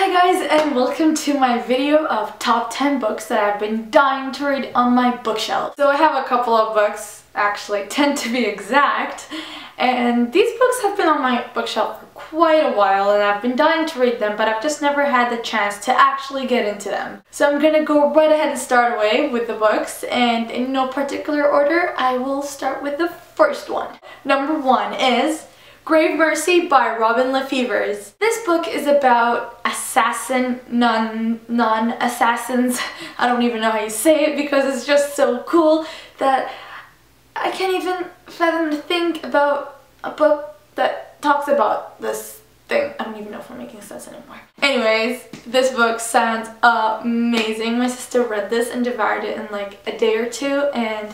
Hi guys, and welcome to my video of top 10 books that I've been dying to read on my bookshelf. So I have a couple of books, actually 10 to be exact, and these books have been on my bookshelf for quite a while and I've been dying to read them, but I've just never had the chance to actually get into them. So I'm gonna go right ahead and start away with the books, and in no particular order, I will start with the first one. Number 1 is Grave Mercy by Robin Lefevers. This book is about non-assassins. I don't even know how you say it because it's just so cool that I can't even fathom to think about a book that talks about this thing. I don't even know if I'm making sense anymore. Anyways, this book sounds amazing. My sister read this and devoured it in like a day or two, and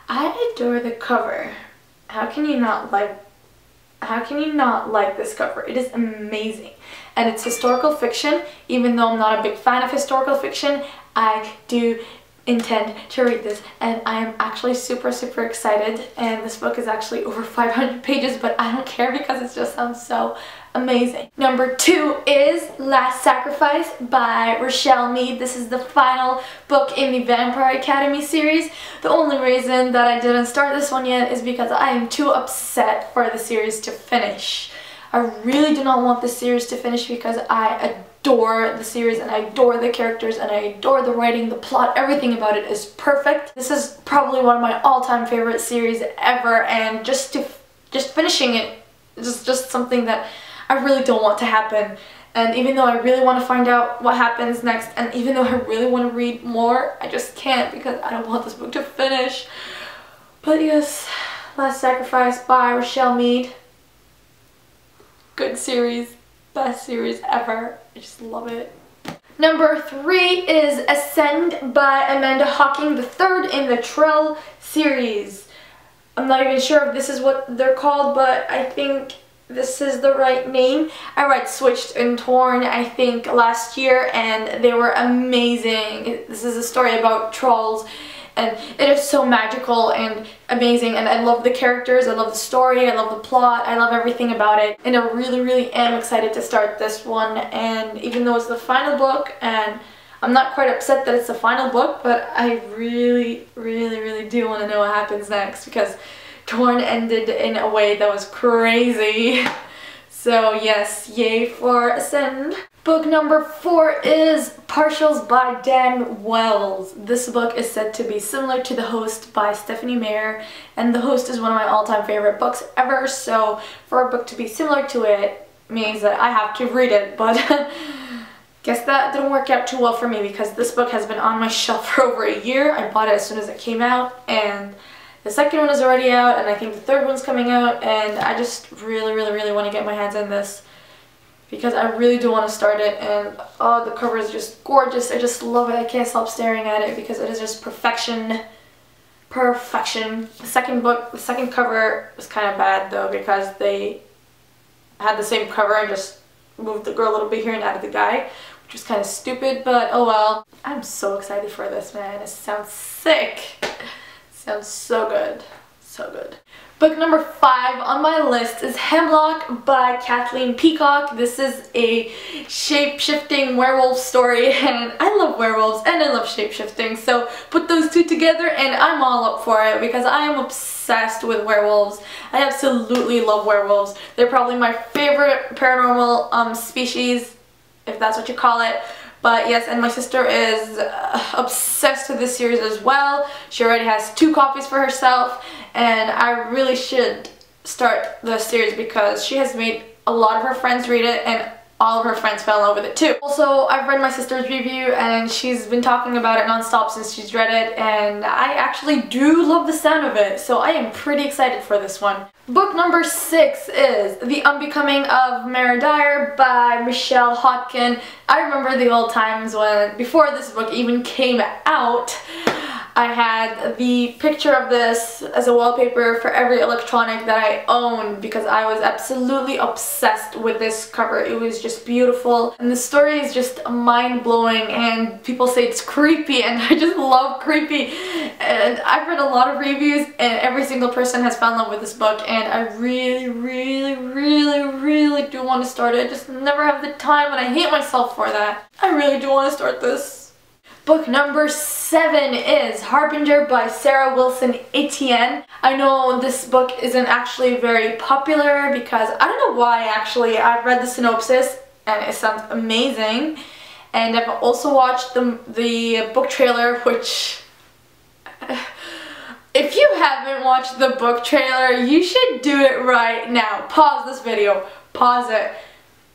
I adore the cover. How can you not like this cover? It is amazing. And it's historical fiction. Even though I'm not a big fan of historical fiction, I do intend to read this, and I am actually super excited. And this book is actually over 500 pages, but I don't care because it just sounds so amazing. Number 2 is Last Sacrifice by Rochelle Mead. This is the final book in the Vampire Academy series. The only reason that I didn't start this one yet is because I am too upset for the series to finish. I really do not want the series to finish because I adore the series and I adore the characters and I adore the writing, the plot, everything about it is perfect. This is probably one of my all-time favorite series ever, and just finishing it is just something that I really don't want to happen. And even though I really want to find out what happens next, and even though I really want to read more, I just can't because I don't want this book to finish. But yes, Last Sacrifice by Rochelle Mead. Good series. Best series ever. I just love it. Number 3 is Ascend by Amanda Hocking III in the Trell series. I'm not even sure if this is what they're called, but I think this is the right name. I read Switched and Torn, I think, last year, and they were amazing. This is a story about trolls, and it is so magical and amazing, and I love the characters, I love the story, I love the plot, I love everything about it, and I really am excited to start this one. And even though it's the final book, and I'm not quite upset that it's the final book, but I really do want to know what happens next because Torn ended in a way that was crazy. So yes, yay for Ascend. Book number 4 is Partials by Dan Wells. This book is said to be similar to The Host by Stephanie Meyer, and The Host is one of my all-time favorite books ever, so for a book to be similar to it means that I have to read it, but guess that didn't work out too well for me because this book has been on my shelf for over a year. I bought it as soon as it came out, and the second one is already out, and I think the third one's coming out, and I just really want to get my hands on this because I really do want to start it. And oh, the cover is just gorgeous. I just love it. I can't stop staring at it because it is just perfection. The second cover was kind of bad though because they had the same cover and just moved the girl a little bit here and added the guy, which was kind of stupid, but oh well. I'm so excited for this, man. It sounds sick. Sounds so good. So good. Book number 5 on my list is Hemlock by Kathleen Peacock. This is a shape-shifting werewolf story, and I love werewolves and I love shape-shifting, so put those two together and I'm all up for it because I am obsessed with werewolves. I absolutely love werewolves. They're probably my favorite paranormal species, if that's what you call it. But yes, and my sister is obsessed with this series as well. She already has 2 copies for herself, and I really should start the series because she has made a lot of her friends read it, and all of her friends fell in love with it too. Also, I've read my sister's review, and she's been talking about it non-stop since she's read it, and I actually do love the sound of it, so I am pretty excited for this one. Book number 6 is The Unbecoming of Mary Dyer by Michelle Hodkin. I remember the old times when, before this book even came out, I had the picture of this as a wallpaper for every electronic that I owned because I was absolutely obsessed with this cover. It was just beautiful, and the story is just mind-blowing, and people say it's creepy, and I just love creepy. And I've read a lot of reviews, and every single person has fallen in love with this book, and I really do want to start it. I just never have the time, and I hate myself for that. I really do want to start this. Book number 7 is Harbinger by Sarah Wilson Etienne. I know this book isn't actually very popular because I don't know why actually. I've read the synopsis and it sounds amazing, and I've also watched the book trailer, which if you haven't watched the book trailer, you should do it right now. Pause this video, pause it.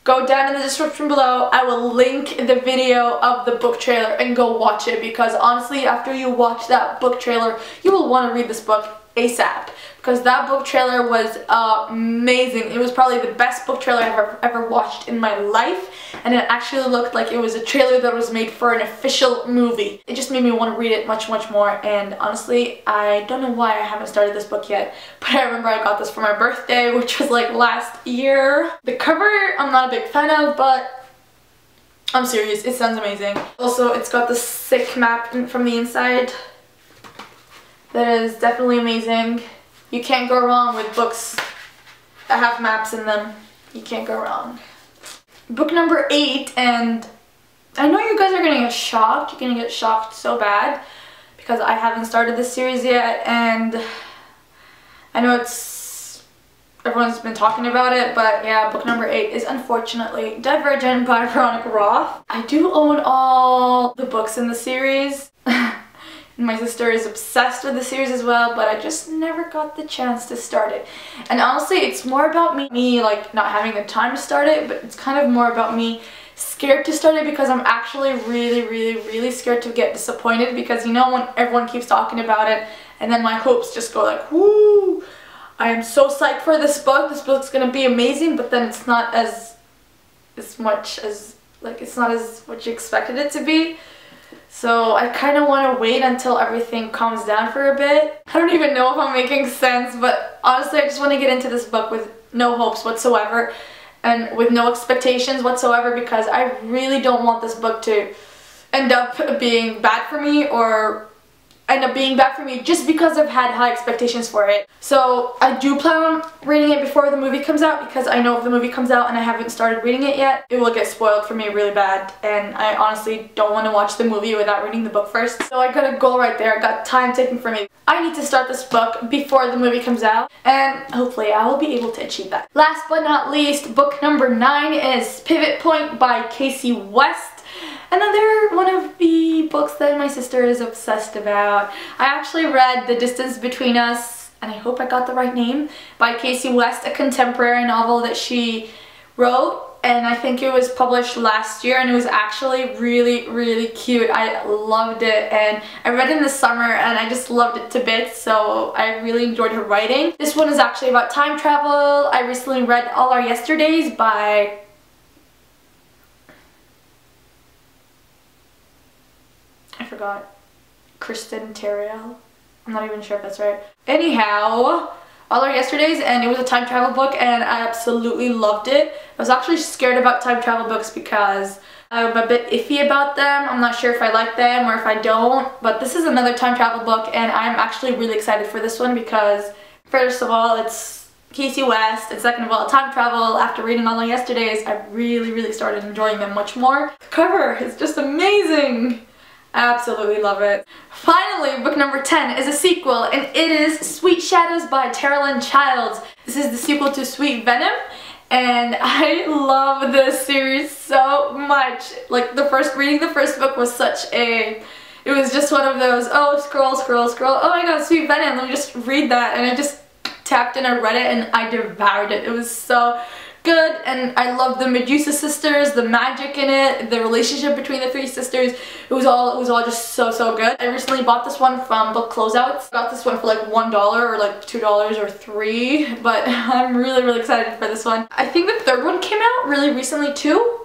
Go down in the description below. I will link the video of the book trailer and go watch it, because honestly, after you watch that book trailer, you will want to read this book ASAP, because that book trailer was amazing. It was probably the best book trailer I've ever watched in my life, and it actually looked like it was a trailer that was made for an official movie. It just made me want to read it much more, and honestly, I don't know why I haven't started this book yet, but I remember I got this for my birthday, which was like last year. The cover I'm not a big fan of, but I'm serious, it sounds amazing. Also, it's got the sick map from the inside. That is definitely amazing. You can't go wrong with books that have maps in them. You can't go wrong. Book number 8, and I know you guys are gonna get shocked. You're gonna get shocked so bad because I haven't started this series yet, and I know everyone's been talking about it, but yeah, book number 8 is unfortunately Divergent by Veronica Roth. I do own all the books in the series. My sister is obsessed with the series as well, but I just never got the chance to start it. And honestly, it's more about me like not having the time to start it, but it's kind of more about me scared to start it, because I'm actually really scared to get disappointed, because you know when everyone keeps talking about it and then my hopes just go like, whoo, I am so psyched for this book. This book's gonna be amazing, but then it's not as much as, like, it's not as what you expected it to be. So I kind of want to wait until everything calms down for a bit. I don't even know if I'm making sense, but honestly I just want to get into this book with no hopes whatsoever and with no expectations whatsoever, because I really don't want this book to end up being bad for me, or end up being bad for me just because I've had high expectations for it. So I do plan on reading it before the movie comes out, because I know if the movie comes out and I haven't started reading it yet, it will get spoiled for me really bad, and I honestly don't want to watch the movie without reading the book first. So I got a goal right there. I got time taken from me. I need to start this book before the movie comes out, and hopefully I will be able to achieve that. Last but not least, book number 9 is Pivot Point by Casey West. Another one of the books that my sister is obsessed about. I actually read The Distance Between Us, and I hope I got the right name, by Casey West, a contemporary novel that she wrote, and I think it was published last year, and it was actually really cute. I loved it, and I read it in the summer and I just loved it to bits, so I really enjoyed her writing. This one is actually about time travel. I recently read All Our Yesterdays by Kristen Terriel. I'm not even sure if that's right. Anyhow, All Our Yesterdays, and it was a time travel book, and I absolutely loved it. I was actually scared about time travel books because I'm a bit iffy about them. I'm not sure if I like them or if I don't, but this is another time travel book, and I'm actually really excited for this one because, first of all, it's Casey West, and second of all, time travel. After reading All Our Yesterdays, I really started enjoying them much more. The cover is just amazing. I absolutely love it. Finally, book number 10 is a sequel, and it is Sweet Shadows by Terrell Childs. This is the sequel to Sweet Venom, and I love this series so much. Like, reading the first book was it was just one of those, oh, scroll, oh my god, Sweet Venom, let me just read that, and I just tapped in, I read it, and I devoured it. It was so good, and I love the Medusa sisters, the magic in it, the relationship between the 3 sisters. It was all just so good. I recently bought this one from Book Closeouts. Got this one for like $1 or like $2 or $3, but I'm really excited for this one. I think the third one came out really recently too.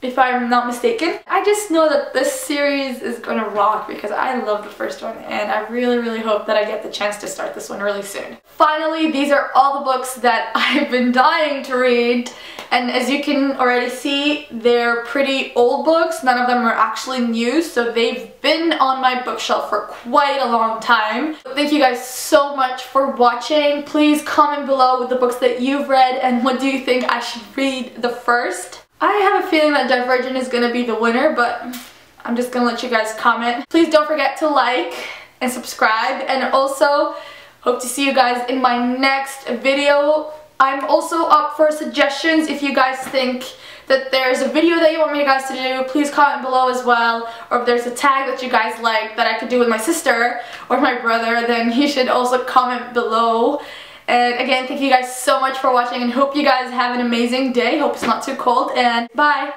if I'm not mistaken. I just know that this series is gonna rock because I love the first one, and I really hope that I get the chance to start this one really soon. Finally, these are all the books that I've been dying to read, and as you can already see, they're pretty old books. None of them are actually new, so they've been on my bookshelf for quite a long time. Thank you guys so much for watching. Please comment below with the books that you've read and what do you think I should read the first. I have a feeling that Divergent is going to be the winner, but I'm just going to let you guys comment. Please don't forget to like and subscribe, and also hope to see you guys in my next video. I'm also up for suggestions. If you guys think that there's a video that you want me guys to do, please comment below as well. Or if there's a tag that you guys like that I could do with my sister or my brother, then you should also comment below. And again, thank you guys so much for watching and hope you guys have an amazing day. Hope it's not too cold, and bye!